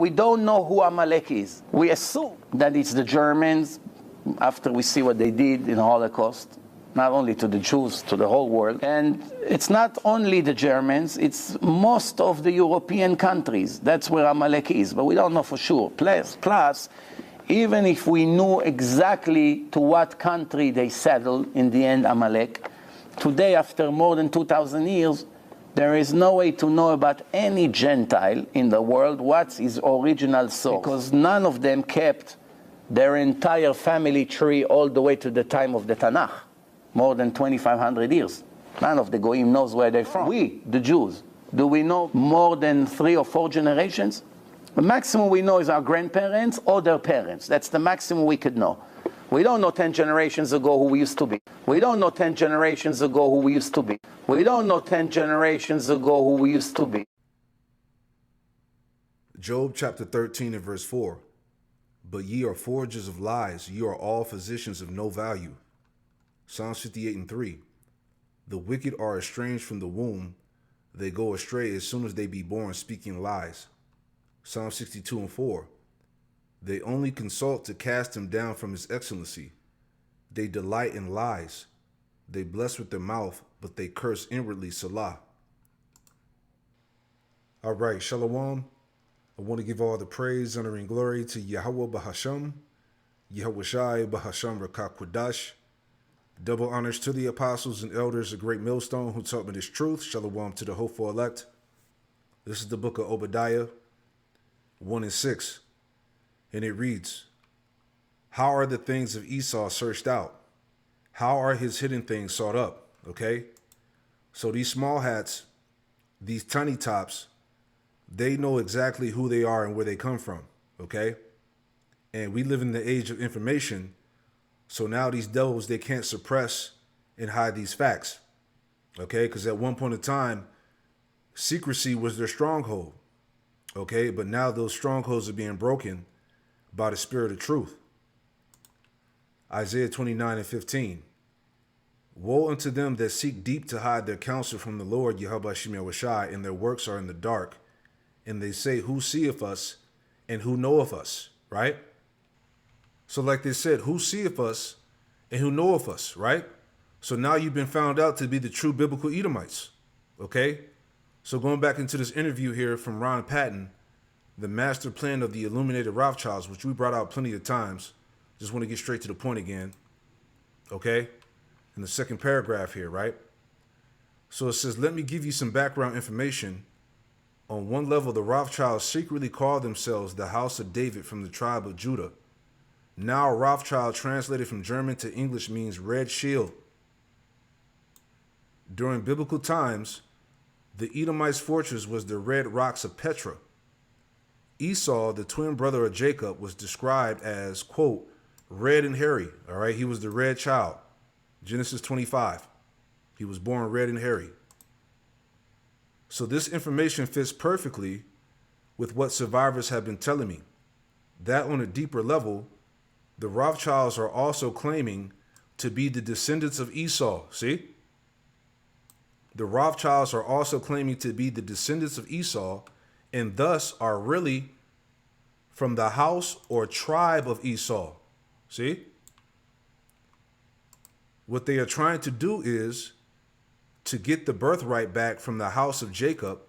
We don't know who Amalek is. We assume that it's the Germans after we see what they did in the Holocaust, not only to the Jews, to the whole world. And it's not only the Germans, it's most of the European countries. That's where Amalek is, but we don't know for sure. Plus, even if we knew exactly to what country they settled in the end, Amalek, today, after more than 2,000 years, there is no way to know about any Gentile in the world what's his original source, because none of them kept their entire family tree all the way to the time of the Tanakh, more than 2,500 years. None of the Goyim knows where they're from. We, the Jews, do we know more than 3 or 4 generations? The maximum we know is our grandparents or their parents. That's the maximum we could know. We don't know 10 generations ago who we used to be. We don't know 10 generations ago who we used to be. We don't know 10 generations ago who we used to be. Job chapter 13 and verse 4. But ye are forgers of lies, ye are all physicians of no value. Psalms 58 and 3. The wicked are estranged from the womb, they go astray as soon as they be born, speaking lies. Psalm 62 and 4. They only consult to cast him down from his excellency. They delight in lies. They bless with their mouth, but they curse inwardly. Salah. All right, Shalom. I want to give all the praise, honor, and glory to Yahweh Bahasham, Yahweh Shai Bahasham Rakakwadash. Double honors to the apostles and elders, a great millstone who taught me this truth. Shalom to the hopeful elect. This is the book of Obadiah 1 and 6. And it reads, how are the things of Esau searched out? How are his hidden things sought up? Okay. So these small hats, these tiny tops, they know exactly who they are and where they come from. Okay. And we live in the age of information. So now these devils, they can't suppress and hide these facts. Okay. Because at one point in time, secrecy was their stronghold. Okay. But now those strongholds are being broken by the spirit of truth. Isaiah 29 and 15. Woe unto them that seek deep to hide their counsel from the Lord, Yahweh Shem Yahushai, and their works are in the dark. And they say, who seeth us and who knoweth us, right? So like they said, who seeth us and who knoweth us, right? So now you've been found out to be the true biblical Edomites, okay? So going back into this interview here from Ron Patton, the master plan of the Illuminated Rothschilds, which we brought out plenty of times. Just want to get straight to the point again. Okay? In the second paragraph here, right? So it says, let me give you some background information. On one level, the Rothschilds secretly called themselves the House of David from the tribe of Judah. Now Rothschild, translated from German to English, means red shield. During biblical times, the Edomites' fortress was the red rocks of Petra. Esau, the twin brother of Jacob, was described as, quote, red and hairy. All right. He was the red child. Genesis 25. He was born red and hairy. So this information fits perfectly with what survivors have been telling me. That on a deeper level, the Rothschilds are also claiming to be the descendants of Esau. See? The Rothschilds are also claiming to be the descendants of Esau, and thus are really from the house or tribe of Esau. See? What they are trying to do is to get the birthright back from the house of Jacob,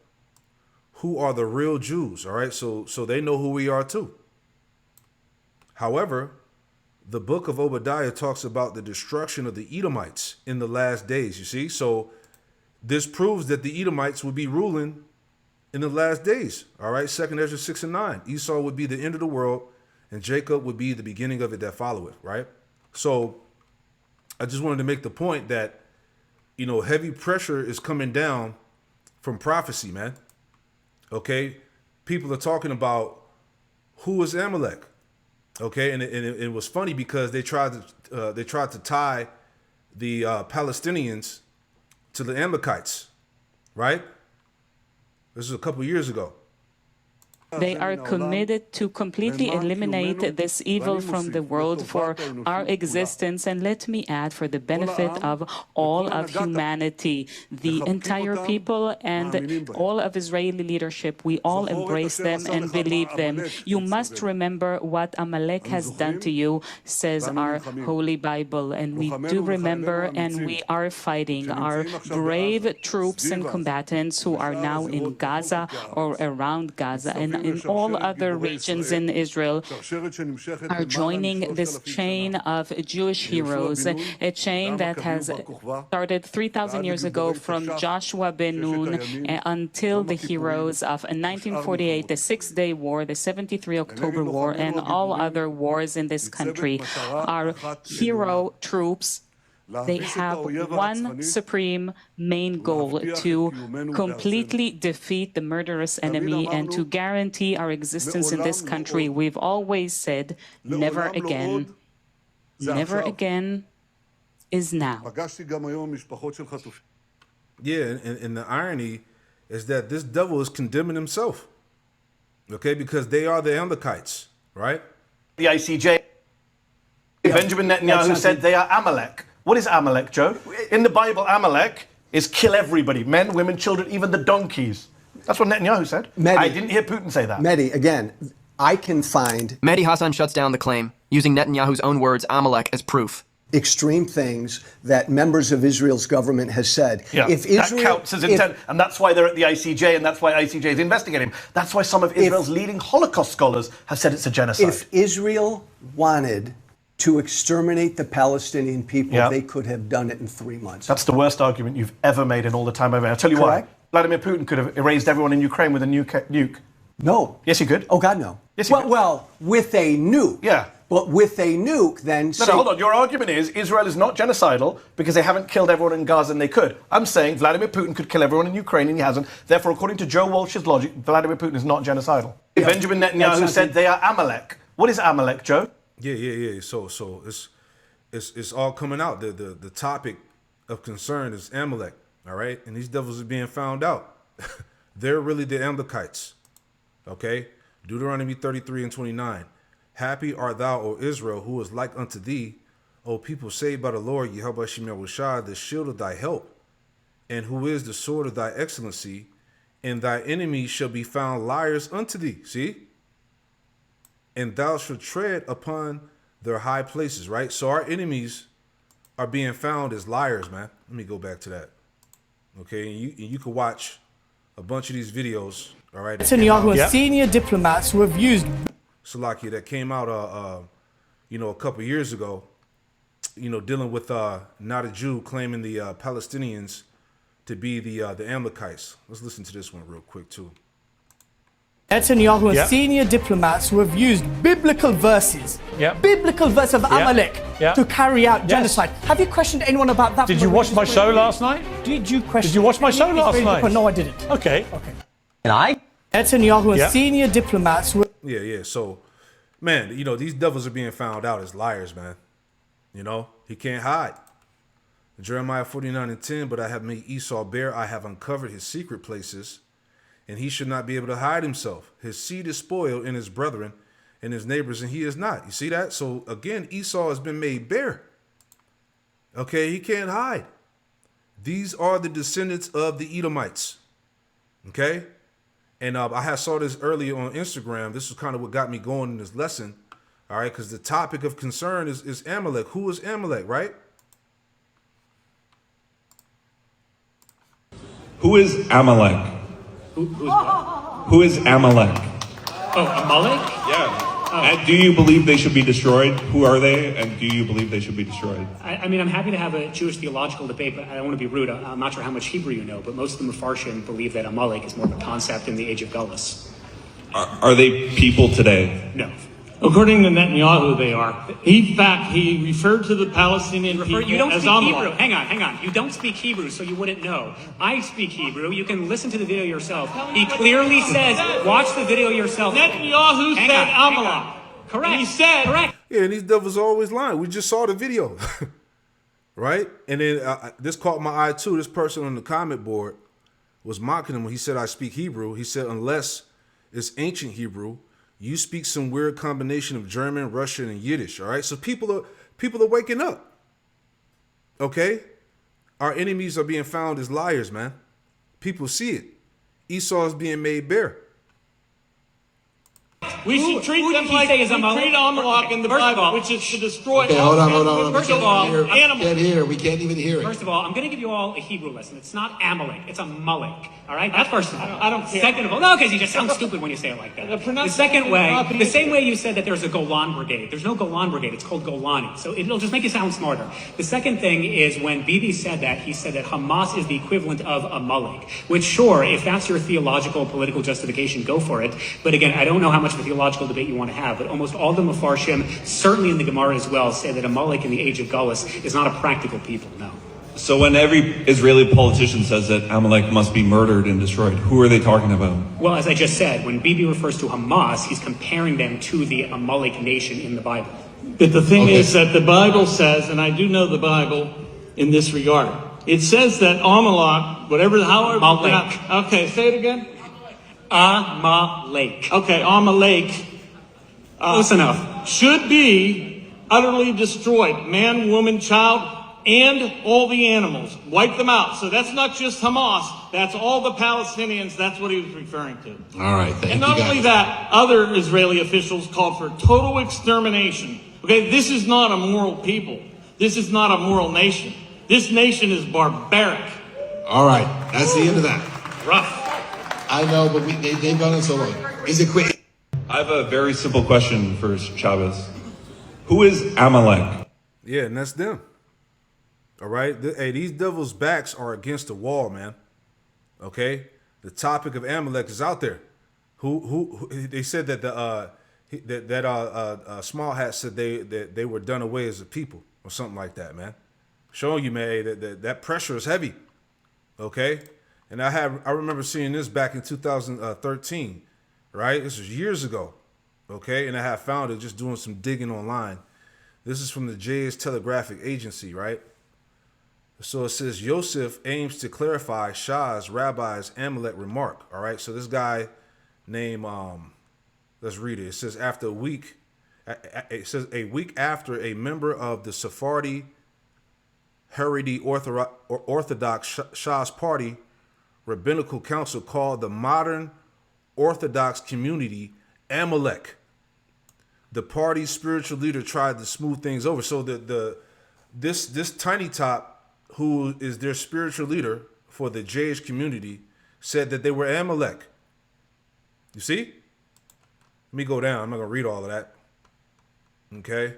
who are the real Jews. All right. So they know who we are too. However, the book of Obadiah talks about the destruction of the Edomites in the last days. You see? So this proves that the Edomites will be ruling in the last days. All right. 2nd Ezra 6 and 9. Esau would be the end of the world and Jacob would be the beginning of it that followeth. Right. So I just wanted to make the point that, you know, heavy pressure is coming down from prophecy, man. Okay. People are talking about who is Amalek. Okay. And it was funny because they tried to tie the Palestinians to the Amalekites. Right. This was a couple years ago. They are committed to completely eliminate this evil from the world for our existence, and let me add, for the benefit of all of humanity, the entire people and all of Israeli leadership. We all embrace them and believe them. You must remember what Amalek has done to you, says our Holy Bible, and we do remember, and we are fighting. Our brave troops and combatants who are now in Gaza or around Gaza and in all other regions in Israel are joining this chain of Jewish heroes, a chain that has started 3,000 years ago from Joshua ben Nun until the heroes of 1948, the Six-Day War, the 73 October War, and all other wars in this country. Our hero troops, they have one supreme main goal: to completely defeat the murderous enemy and to guarantee our existence in this country. We've always said, never again. Never again is now. Yeah, and the irony is that this devil is condemning himself. Okay, because they are the Amalekites, right? The ICJ. Benjamin Netanyahu said they are Amalek. What is Amalek, Joe? In the Bible, Amalek is kill everybody, men, women, children, even the donkeys. That's what Netanyahu said. I didn't hear Putin say that. Mehdi, again, I can find... Mehdi Hassan shuts down the claim, using Netanyahu's own words, Amalek, as proof. Extreme things that members of Israel's government has said. Yeah, if Israel, that counts as intent, and that's why they're at the ICJ, and that's why ICJ is investigating him. That's why some of Israel's leading Holocaust scholars have said it's a genocide. If Israel wanted to exterminate the Palestinian people, they could have done it in 3 months. That's the worst argument you've ever made in all the time I've made. I'll tell you why. Vladimir Putin could have erased everyone in Ukraine with a nuke. No. Yes, he could. Oh, God, no. Yes, he could. Well, with a nuke. Yeah. But with a nuke, then... No, hold on. Your argument is Israel is not genocidal because they haven't killed everyone in Gaza and they could. I'm saying Vladimir Putin could kill everyone in Ukraine and he hasn't. Therefore, according to Joe Walsh's logic, Vladimir Putin is not genocidal. Yeah. Benjamin Netanyahu said they are Amalek. What is Amalek, Joe? Yeah. So it's all coming out. The topic of concern is Amalek, all right? And these devils are being found out. They're really the Amalekites, okay? Deuteronomy 33:29. Happy art thou, O Israel, who is like unto thee, O people saved by the Lord, Yehovah Shem Yahushua, the shield of thy help, and who is the sword of thy excellency, and thy enemies shall be found liars unto thee. See? And thou shalt tread upon their high places, right? So our enemies are being found as liars, man. Let me go back to that. Okay, and you can watch a bunch of these videos, all right? Netanyahu and senior diplomats who have used... Salakia, that came out, a couple years ago, dealing with not a Jew claiming the Palestinians to be the Amalekites. Let's listen to this one real quick, too. Netanyahu and senior diplomats who have used biblical verses, biblical verse of Amalek, to carry out genocide. Have you questioned anyone about that? Did you watch my show last night? Did you question? Did you watch my show last night? No, I didn't. Okay. And I? Netanyahu and senior diplomats who... Yeah. So, man, these devils are being found out as liars, man. He can't hide. Jeremiah 49:10, but I have made Esau bare. I have uncovered his secret places, and he should not be able to hide himself. His seed is spoiled in his brethren and his neighbors, and he is not. You see that? So, again, Esau has been made bare. Okay, he can't hide. These are the descendants of the Edomites. Okay? And I saw this earlier on Instagram. This is kind of what got me going in this lesson. All right, because the topic of concern is Amalek. Who is Amalek, right? Who is Amalek? Who is Amalek? Oh, Amalek? Yeah. And do you believe they should be destroyed? Who are they? And do you believe they should be destroyed? I mean, I'm happy to have a Jewish theological debate, but I don't want to be rude. I'm not sure how much Hebrew you know, but most of the Mepharshim believe that Amalek is more of a concept in the age of Gullus. Are they people today? No. According to Netanyahu, they are. In fact, he referred to the Palestinian people You don't as speak Amalek. Hebrew. Hang on. You don't speak Hebrew, so you wouldn't know. I speak Hebrew. You can listen to the video yourself. He clearly says, watch the video yourself. Netanyahu said Amalek. Correct. He said... Correct. Yeah, and these devils are always lying. We just saw the video. Right? And then this caught my eye, too. This person on the comment board was mocking him when he said, I speak Hebrew. He said, unless is ancient Hebrew. You speak some weird combination of German, Russian, and Yiddish. All right, so people are waking up. Okay, our enemies are being found as liars, man. People see it. Esau is being made bare. We should treat them like we treat Amalek in the Bible, which is to destroy. Okay, hold on. First of all, Can't hear. We can't even hear it. First of all, I'm going to give you all a Hebrew lesson. It's not Amalek. It's Amalek. All right? That's first of all. I don't care. Second of all, no, because you just sound stupid when you say it like that. The second way, the same way you said that there's a Golan Brigade. There's no Golan Brigade. It's called Golani. So it'll just make you sound smarter. The second thing is when Bibi said that, he said that Hamas is the equivalent of Amalek. Which, sure, if that's your theological, political justification, go for it. But again, I don't know how much of a theological debate you want to have, but almost all the Mefarshim, certainly in the Gemara as well, say that Amalek in the age of Gullus is not a practical people, no. So when every Israeli politician says that Amalek must be murdered and destroyed, who are they talking about? Well, as I just said, when Bibi refers to Hamas, he's comparing them to the Amalek nation in the Bible. But the thing is that the Bible says, and I do know the Bible in this regard, it says that Amalek, however. Amalek. Okay, say it again. Amalek. Okay, Amalek. Close enough. Should be utterly destroyed. Man, woman, child, and all the animals. Wipe them out. So that's not just Hamas. That's all the Palestinians. That's what he was referring to. All right, thank you. And not only that, other Israeli officials called for total extermination. Okay, this is not a moral people. This is not a moral nation. This nation is barbaric. All right, that's the end of that. Rough. I know, but they've gone on so long. Is it quick? I have a very simple question for Chavez. Who is Amalek? Yeah, and that's them. All right. Hey, these devils' backs are against the wall, man. Okay. The topic of Amalek is out there. Who they said that Small Hat said they were done away as a people or something like that, man. Showing you, man, that pressure is heavy. Okay. And I remember seeing this back in 2013, right? This was years ago. Okay. And I have found it just doing some digging online. This is from the Jay's Telegraphic Agency, right? So it says Yosef aims to clarify Shah's rabbi's Amalek remark. All right. So this guy named, let's read it. It says a week after a member of the Sephardi Haredi Orthodox Shah's party rabbinical council called the modern Orthodox community Amalek. The party's spiritual leader tried to smooth things over. So this tiny top, who is their spiritual leader for the Jewish community, said that they were Amalek. You see? Let me go down. I'm not going to read all of that. Okay.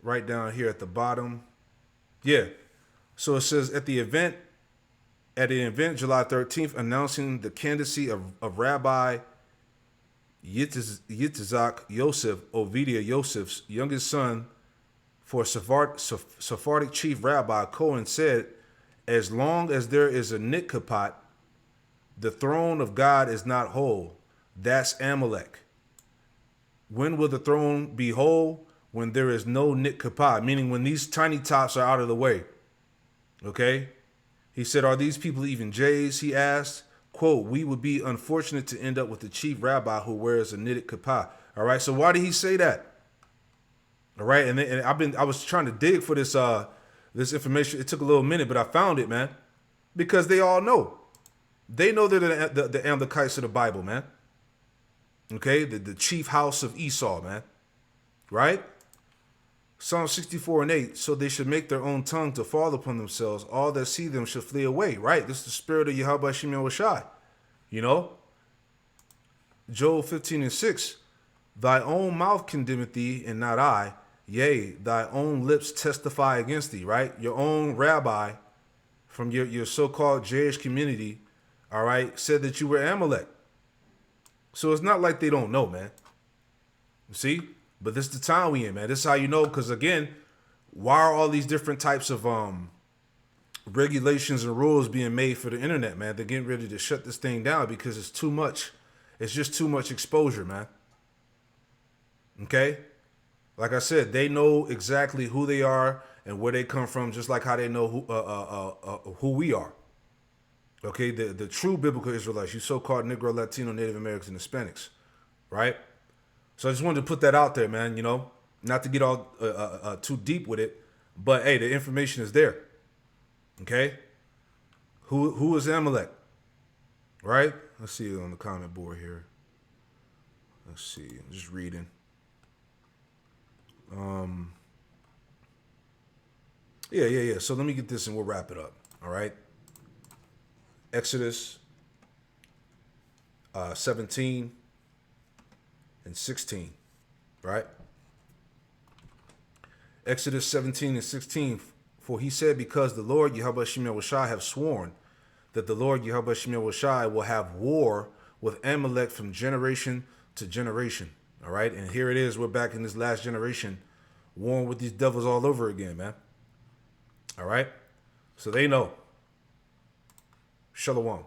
Right down here at the bottom. Yeah. So it says at the event July 13th, announcing the candidacy of Rabbi Yitzhak Yosef, Ovidia Yosef's youngest son, for Sephardic chief rabbi, Cohen said, as long as there is a nitkapat, the throne of God is not whole. That's Amalek. When will the throne be whole? When there is no nitkapat, meaning when these tiny tops are out of the way. Okay? He said, are these people even Jays? He asked. Quote, we would be unfortunate to end up with the chief rabbi who wears a knitted kippah. All right, so why did he say that? All right, and I was trying to dig for this information. It took a little minute, but I found it, man, because they all know. They know they're the Amalekites of the Bible, man. Okay, the chief house of Esau, man. Right? Psalm 64:8. So they should make their own tongue to fall upon themselves. All that see them should flee away. Right? This is the spirit of Yahweh Shimon Washai. You know? Joel 15:6. Thy own mouth condemneth thee, and not I. Yea, thy own lips testify against thee. Right? Your own rabbi from your so-called Jewish community, all right, said that you were Amalek. So it's not like they don't know, man. You see? But this is the time we in, man. This is how you know, because again, why are all these different types of regulations and rules being made for the internet, man? They're getting ready to shut this thing down because it's too much. It's just too much exposure, man. Okay? Like I said, they know exactly who they are and where they come from, just like how they know who we are. Okay, the true biblical Israelites, you so-called Negro, Latino, Native Americans, and Hispanics, right? So I just wanted to put that out there, man, you know, not to get all too deep with it, but hey, the information is there, okay? Who is Amalek, right? Let's see it on the comment board here. Let's see, I'm just reading. Yeah. So let me get this and we'll wrap it up, all right? Exodus 17 and 16, right? Exodus 17 and 16, for he said, because the Lord Yahweh Shemel Shai have sworn that the Lord Yahweh Shemel Shai will have war with Amalek from generation to generation, all right? And here it is, we're back in this last generation, warring with these devils all over again, man. All right? So they know. Shalom.